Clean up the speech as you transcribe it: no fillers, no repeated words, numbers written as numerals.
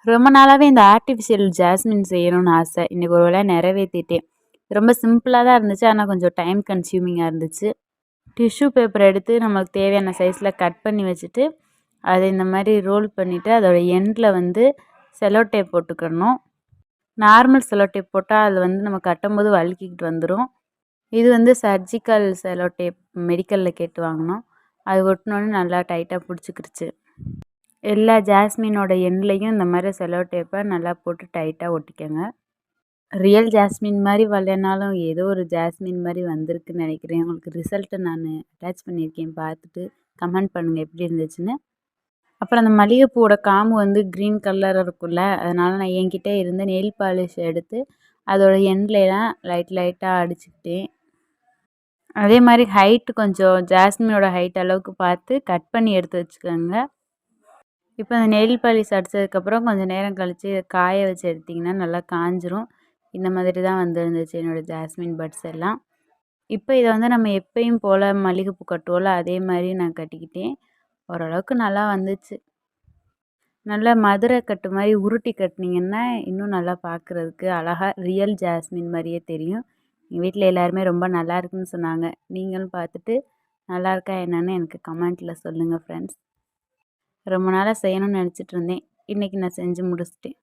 ரொம்ப நாளாவே இந்த ஆர்ட்டிஃபிஷியல் ஜாஸ்மின் செய்யணும்னு ஆசை. இன்னைக்கு ஒரு வேளை நிறைவேத்திட்டேன். ரொம்ப சிம்பிளா தான் இருந்துச்சு. ஆனா கொஞ்சம் டைம் கன்சியூமிங்கா இருந்துச்சு. டிஷ்யூ பேப்பர் எடுத்து நமக்கு தேவையான சைஸ்ல கட் பண்ணி வச்சுட்டு, அத இந்த மாரி ரோல் பண்ணிட்டு, அதோட எண்ட்ல வந்து செல்லோ டேப் போட்டுக்கணும். நார்மல் செல்லோ டேப் போட்டா அது வந்து நம்ம கட்டும்போது வழுக்கிக்கிட்டு வந்துரும். இது வந்து சர்ஜிக்கல் செல்லோ டேப் மெடிக்கல்ல கேட்டு வாங்குனோம். அது ஒட்டுனோனே நல்லா டைட்டா புடிச்சுக்கிருச்சு. எல்லா ஜாஸ்மினோட எண்ட்லயும் இந்த மாரி செல்லோ டேப்ப நல்லா போட்டு டைட்டா ஒட்டிக்கங்க. ரியல் ஜாஸ்மின் மாரி வரலனாலும் ஏதோ ஒரு ஜாஸ்மின் மாரி வந்திருக்குன்னு நெனைக்கிறேன். உங்களுக்கு ரிசல்ட்ட நானு அட்டாச் பண்ணியிருக்கேன். பார்த்துட்டு கமெண்ட் பண்ணுங்க எப்படி இருந்துச்சுன்னு. அப்புறம் அந்த மல்லிகைப்பூவோட காம்பு வந்து கிரீன் கலர்ல இருக்கும்ல, அதனால நான் என்கிட்ட இருந்த நெயில் பாலிஷ் எடுத்து அதோட எண்ட்லலாம் லைட்டா அடிச்சுக்கிட்டேன். அதே மாரி ஹைட் கொஞ்சம் ஜாஸ்மினோட ஹைட் அளவுக்கு பார்த்து கட் பண்ணி எடுத்து வச்சுக்கோங்க. இப்போ அந்த நெயில் பாலிஷ் அடிச்சதுக்கப்புறம் கொஞ்சம் நேரம் கழிச்சு இத காய வச்சு எடுத்தீங்கன்னா நல்லா காஞ்சிரும். இந்த மாதிரி தான் வந்துருந்துச்சு என்னோட ஜாஸ்மின் பட்ஸ் எல்லாம். இப்போ இத வந்து நம்ம எப்பயும் போல மல்லிகைப்பூ கட்டுவோம்ல, அதே மாரி நான் கட்டிக்கிட்டேன். ஓரளவுக்கு நல்லா வந்துச்சு. நல்லா மதுரை கட்டு மாரி உருட்டி கட்டுனீங்கன்னா, இன்னும் நல்லா பார்க்குறதுக்கு அழகா ரியல் ஜாஸ்மின் மாரியே தெரியும். எங்க வீட்ல எல்லாருமே ரொம்ப நல்லா இருக்குன்னு சொன்னாங்க. நீங்களும் பார்த்துட்டு நல்லாயிருக்கா என்னன்னு எனக்கு கமெண்ட்ல சொல்லுங்க ஃப்ரெண்ட்ஸ். ரொம்ப நாளா செய்யணும்னு நெனச்சிட்டு இருந்தேன். இன்னைக்கு நான் செஞ்சு முடிச்சுட்டேன்.